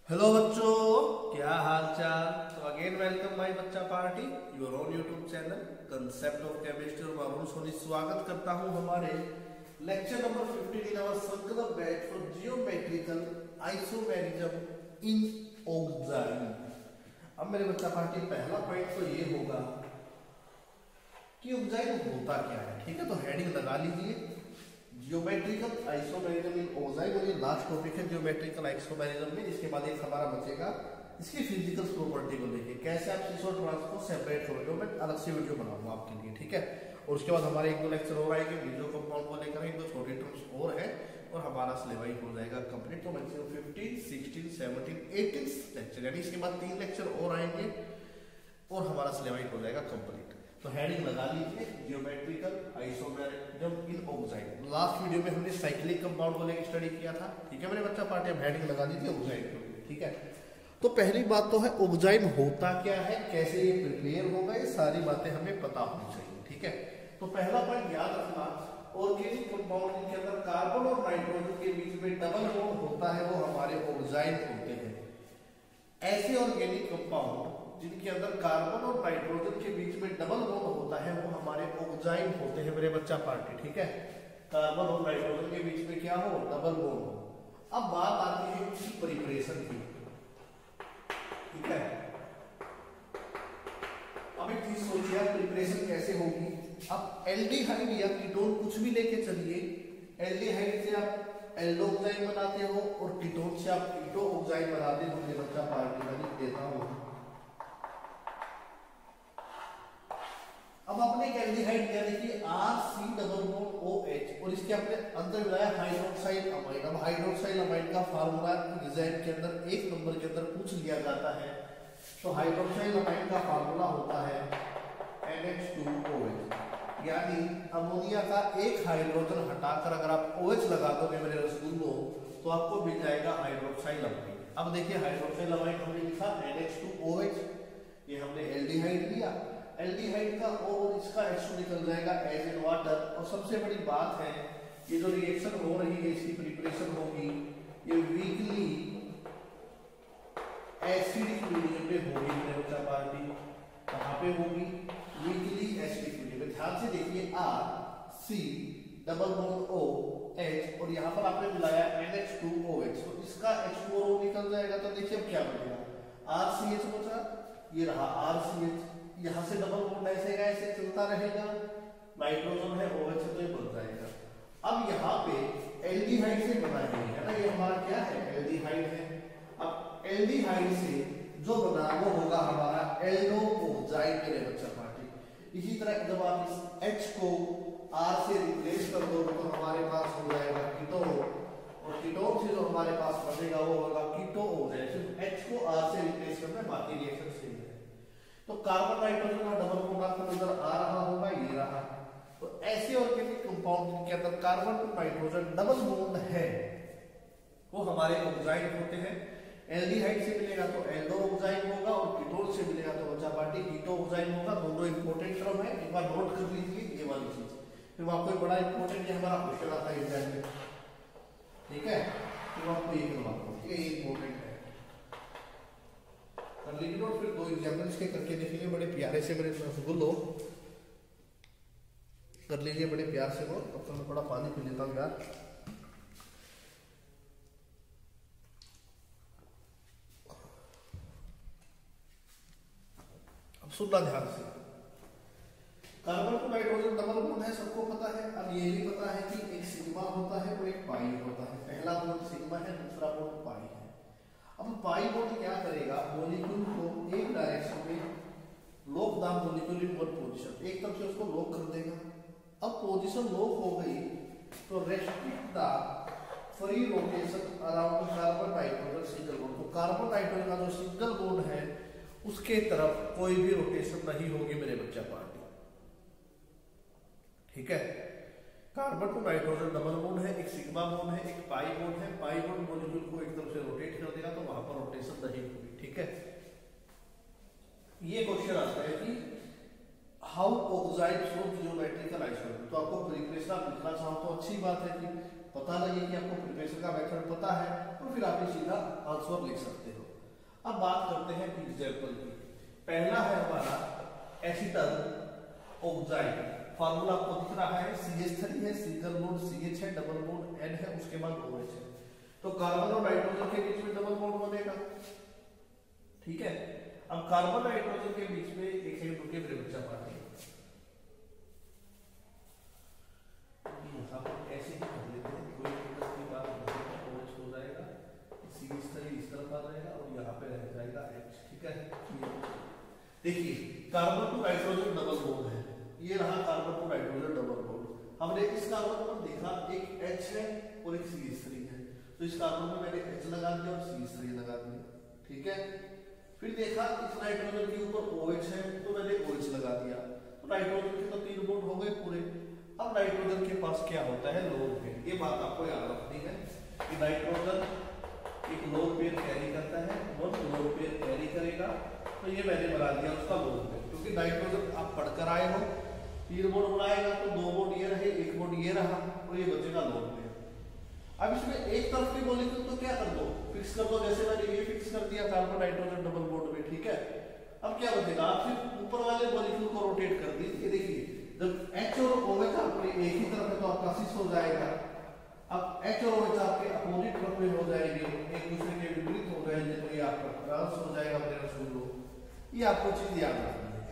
Hello बच्चों, क्या हाल चाल। तो अगेन वेलकम माय बच्चा party, your own YouTube channel concept of chemistry. और मैं सोनी स्वागत करता हूं हमारे लेक्चर नंबर 15 इन आवर संकल्प batch for geometrical isomerism in oxide. अब मेरे बच्चा पार्टी पहला पॉइंट तो ये होगा कि ऑक्साइड होता क्या है। ठीक है, तो हेडिंग लगा लीजिए जियोमेट्रिकल आइसोमेरिज्म इन ऑक्साइड। और ये लास्ट टॉपिक है जियोमेट्रिकल आइसोमेरिज्म में। इसके बाद एक हमारा बचेगा इसकी फिजिकल प्रॉपर्टी को लेके, कैसे आप सीसो ट्रांस को सेपरेट करोगे। मैं अलग से वीडियो बनाऊंगा आपके लिए, ठीक है। और उसके बाद हमारे एक दो लेक्चर और आएंगे वीडियो कंपाउंड को लेकर, एक दो छोटे टर्म्स और है और हमारा सिलेबस हो जाएगा कंप्लीट। तो मैक्सिमम 15, 16, 17, 18 लेक्चर, यानी इसके बाद 3 लेक्चर और आएंगे और हमारा सिलेबस हो जाएगा कंप्लीट। तो हेडिंग लगा लीजिए geometrical isomerism in oxide. Last video में हमने साइक्लिक कंपाउंड को लेकर स्टडी किया था, ठीक है मेरे बच्चा पार्टी। अब हेडिंग लगा दीजिए ऑक्साइड को, ठीक है। तो पहली बात तो है ऑक्साइड होता क्या है, कैसे ये प्रिपेयर होगा, ये सारी बातें हमें पता होनी चाहिए, ठीक है। तो पहला पॉइंट याद रखना, ऑर्गेनिक कंपाउंड के अंदर कार्बन और नाइट्रोजन के बीच में डबल बॉन्ड होता है, वो हमारे ऑक्साइड होते हैं। ऐसे ऑर्गेनिक कंपाउंड जिनके अंदर कार्बन और नाइट्रोजन के बीच में डबल बॉन्ड होता है वो हमारे ऑक्साइड होते हैं मेरे बच्चा पार्टी, ठीक है। कार्बन और नाइट्रोजन के बीच में क्या हो, डबल बॉन्ड हो। अब बात आती है इसकी प्रिपरेशन की, ठीक है। अब एक चीज सोचिए, प्रिपरेशन कैसे होगी। अब एल्डिहाइड या कीटोन कुछ भी लेके चलिए, एल्डिहाइड से आप एल्डोक्साइड बनाते हो और कीटोन से आप कीटोऑक्साइड बनाते हो मेरे बच्चा पार्टी। मैं लिख देता हूं। अब आपने एक एल्डिहाइड लिया, देखिए RC⸻OH और इसके आपने अंदर मिलाया हाइड्रोक्साइल अमाइन। अब हाइड्रोक्साइल अमाइन का फार्मूला डिजाइन के अंदर 1 नंबर के अंदर पूछ लिया जाता है। तो हाइड्रोक्साइल अमाइन का फार्मूला होता है NH2OH, यानी अमोनिया का एक हाइड्रोजन हटाकर अगर आप OH लगा दोगे मेरे रसगुल्लो तो आपको मिल जाएगा हाइड्रोक्साइल अमाइन। अब देखिए हाइड्रोक्साइल अमाइन हमने लिखा NH2OH, ये हमने एल्डिहाइड लिया। एल्डिहाइड का O और इसका H2 निकल जाएगा एज इन वाटर। और सबसे बड़ी बात है, ये जो रिएक्शन हो रही है इसकी प्रिपरेशन होगी, ये वीकली एसिडिक मीडियम पे होगी मेरे बच्चा पार्टी। कहां पे होगी, वीकली एसिडिक मीडियम पे। ध्यान से देखिए RC⸻OH और यहां पर आपने मिलाया NH2OH, तो इसका H2 और O निकल जाएगा। तो देखिए अब क्या बनेगा, RCH बचा, ये रहा RCH, यहां से डबल बॉन्ड ऐसे ऐसे चलता रहेगा, नाइट्रोजन है OH तो ये बन जाएगा। अब यहाँ पे एल्डिहाइड से बनाई गई है ना, ये हमारा क्या है, एल्डिहाइड है। अब एल्डिहाइड से जो बना वो होगा हमारा एल्डोऑक्साइड मेरे बच्चा पार्टी। इसी तरह जब आप इस H को R से रिप्लेस कर दो तो हमारे पास हो जाएगा कीटोन, और कीटोन से जो हमारे पास बनेगा वो होगा कीटोऑक्साइड। सिर्फ H को R से रिप्लेस करना है, बाकी रिएक्शन सेम है। तो कार्बन नाइट्रोजन का डबल बॉन्ड आपको नजर आ रहा होगा, ये रहा। तो ऐसे ऑर्गेनिक कंपाउंड के अंदर कार्बन और नाइट्रोजन डबल बॉन्ड है वो हमारे ऑक्साइड होते हैं। एल्डिहाइड से मिलेगा तो एल्डोऑक्साइड होगा और कीटोन से मिलेगा तो बच्चा पार्टी कीटोऑक्साइड होगा। दोनों इंपॉर्टेंट टर्म है, एक बार नोट कर लीजिए ये वाली चीज। फिर आपको बड़ा इंपॉर्टेंट ये हमारा क्वेश्चन आता है एग्जाम में, ठीक है। तो आपको ये करवाता हूं, ये इंपॉर्टेंट है, कर लीजिए नोट। फिर 2 एग्जाम्पल्स के करके देखेंगे बड़े प्यारे से मेरे रसगुल्लो, कर लीजिए बड़े प्यार से वो। अब तो मैं थोड़ा पानी पी लेता हूँ यार। अब सुनना ध्यान से, कार्बन को नाइट्रोजन डबल बॉन्ड है, सबको पता है। अब ये भी पता है कि एक सिग्मा होता है और एक पाई होता है। पहला बॉन्ड सिग्मा है, दूसरा बॉन्ड पाई है। अब पाई बॉन्ड क्या करेगा, मॉलिक्यूल को एक डायरेक्शन में lock the molecule in one position, एक तरफ से उसको लॉक कर देगा। अब पोजीशन लॉक हो गई तो restrict the free rotation around carbon nitrogen single bond. तो कार्बन नाइट्रोजन का जो सिंगल बॉन्ड है उसके तरफ कोई भी रोटेशन नहीं होगी मेरे बच्चा पार्टी, ठीक है। Carbon to nitrogen double bond है, एक सिग्मा बॉन्ड है, एक पाई बॉन्ड है। पाई बॉन्ड मॉलिक्यूल को एक तरफ से रोटेट कर देगा तो वहां पर रोटेशन नहीं होगी, ठीक है। ये क्वेश्चन आता है कि how oxide from geometrical isomerism. तो आपको प्रिपरेशन आप लिखना चाहो तो अच्छी बात है कि पता लगे कि आपको प्रिपरेशन का मेथड पता है तो फिर आप सीधा आंसर लिख सकते हो। अब बात करते हैं एग्जाम्पल की। पहला है हमारा एसीटल ऑक्साइड, फार्मूला आपको दिख रहा है CH3 है, सिंगल बॉन्ड CH है, डबल बॉन्ड N है, उसके बाद OH है। तो कार्बन और नाइट्रोजन के बीच में डबल बॉन्ड बनेगा, ठीक है। अब कार्बन नाइट्रोजन के बीच में एक सेकंड रुकिए मेरे बच्चा पार्टी, ऐसे ही कर लेते हैं, कोई दिक्कत की बात नहीं, OH हो जाएगा, CH3 इस तरफ आ जाएगा और यहाँ पे रह जाएगा H, ठीक है। देखिए carbon to nitrogen double bond है, ये रहा carbon to nitrogen double bond. हमने इस कार्बन पर देखा एक H है और एक CH3 है, तो इस कार्बन में मैंने H लगा दिया और CH3 लगा दिया, ठीक है। फिर देखा इस नाइट्रोजन के ऊपर OH है तो मैंने OH लगा दिया, तो नाइट्रोजन के तो 3 बॉन्ड हो गए पूरे। अब नाइट्रोजन के पास क्या होता है, लोन पेयर, ये बात आपको याद रखनी है कि नाइट्रोजन एक लोन पेयर कैरी करता है, वो लोन पेयर कैरी करेगा, तो ये मैंने बना दिया उसका लोन पेयर, क्योंकि नाइट्रोजन आप पढ़कर आए हो 3 बॉन्ड बनाएगा तो 2 बॉन्ड ये रहे, 1 बॉन्ड ये रहा और ये बचेगा लोन पेयर। अब इसमें एक तरफ की मॉलिक्यूल तो क्या कर दो, फिक्स कर दो, जैसे मैंने ये फिक्स कर दिया कार्बन नाइट्रोजन डबल बॉन्ड में, ठीक है। अब क्या बचेगा, आप सिर्फ ऊपर वाले मॉलिक्यूल को रोटेट कर दीजिए। देखिए जब H और OH आपके एक ही तरफ है तो आपका सिस हो जाएगा, अब H और OH आपके अपोजिट तरफ में हो जाएंगे, एक दूसरे के विपरीत हो जाएंगे, तो ये आपका ट्रांस हो जाएगा मेरा सुनो। ये आपको चीज याद रखनी है,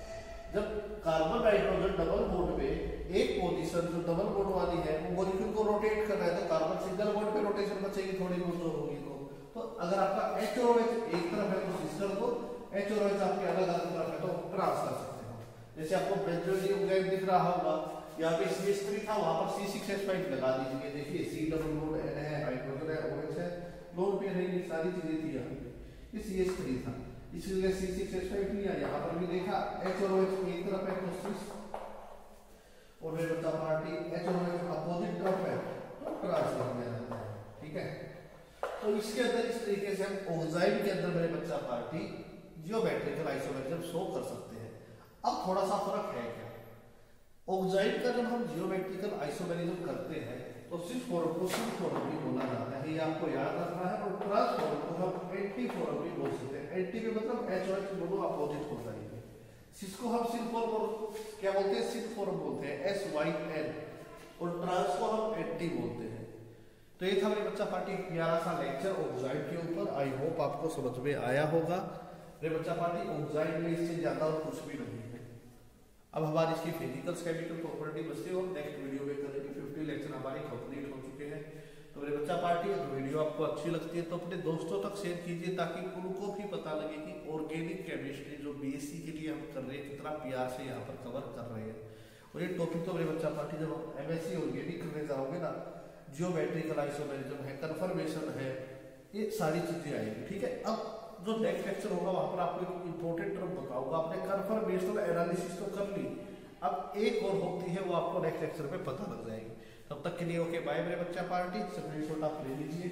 जब कार्बन नाइट्रोजन डबल बॉन्ड में एक पोजीशन जो डबल बॉन्ड वाली है वो मॉलिक्यूल को रोटेट कर रहा है, तो कार्बन सिंगल बॉन्ड पे रोटेशन बचेगी थोड़ी बहुत जो होगी। तो अगर आपका H और OH एक तरफ है तो सिस कर दो, H और OH आपके अलग अलग तरफ है तो ट्रांस कर सकते हो। जैसे आपको बेंजोइक दिख रहा होगा, यहाँ पे CH3 था, वहां पर C6H5 लगा दीजिए। देखिए C डबल बॉन्ड N है, हाइड्रोजन है, OH है, लोन पेयर है, ये सारी चीजें थी यहाँ पे, ये CH3 था, इसलिए C6H5 लिया। यहाँ पर भी देखा H और OH एक तरफ है तो सिस, और मेरे बच्चा पार्टी H और OH अपोजिट तरफ है तो ट्रांस कर दिया जाता है, ठीक है। तो इसके अंदर इस तरीके से हम ऑक्साइड के अंदर मेरे बच्चा पार्टी जियोमेट्रिकल आइसोमेरिज्म शो कर सकते हैं। अब थोड़ा सा फर्क है क्या, ऑक्साइड का जब हम जियोमेट्रिकल आइसोमेरिज्म करते हैं तो सिर्फ फॉर्म को सिर्फ फॉर्म भी बोला जाता है, ये आपको याद रखना है। और ट्रांसफॉर्म को हम एंटी फॉर्म भी बोल सकते हैं, एंटी में मतलब H और H दोनों अपोजिट हो जाएंगे। इसको हम सिर्फ फॉर्म क्या बोलते हैं, सिर्फ फॉर्म बोलते हैं SYN, और ट्रांस को हम एंटी बोलते हैं। तो ये था मेरे बच्चा पार्टी एक प्यारा सा लेक्चर ऑक्साइड के ऊपर, आई होप आपको समझ में आया होगा। मेरे बच्चा पार्टी ऑक्साइड में इससे ज्यादा और कुछ भी नहीं है। अब हमारी इसकी फिजिकल केमिकल प्रॉपर्टी बचती है और नेक्स्ट वीडियो में करेंगे। 50 लेक्चर हमारे कंप्लीट हो चुके हैं। तो मेरे बच्चा पार्टी अगर वीडियो आपको अच्छी लगती है तो अपने दोस्तों तक शेयर कीजिए, ताकि उनको भी पता लगे कि ऑर्गेनिक केमिस्ट्री जो BSc के लिए हम कर रहे हैं कितना प्यार से यहाँ पर कवर कर रहे हैं। और ये टॉपिक तो मेरे बच्चा पार्टी जब हम MSc ऑर्गेनिक करने जाओगे ना, जियोमेट्रिकल आइसोमेरिज्म है, कन्फर्मेशन है, ये सारी चीजें आएंगी, ठीक है। अब जो नेक्स्ट लेक्चर होगा वहां पर आपको एक इंपॉर्टेंट टर्म बताऊंगा। आपने कन्फर्मेशनल एनालिसिस तो कर ली, अब एक और होती है वो आपको नेक्स्ट लेक्चर में पता लग जाएगी। तब तक के लिए ओके बाय मेरे बच्चा पार्टी, स्क्रीनशॉट आप ले लीजिए।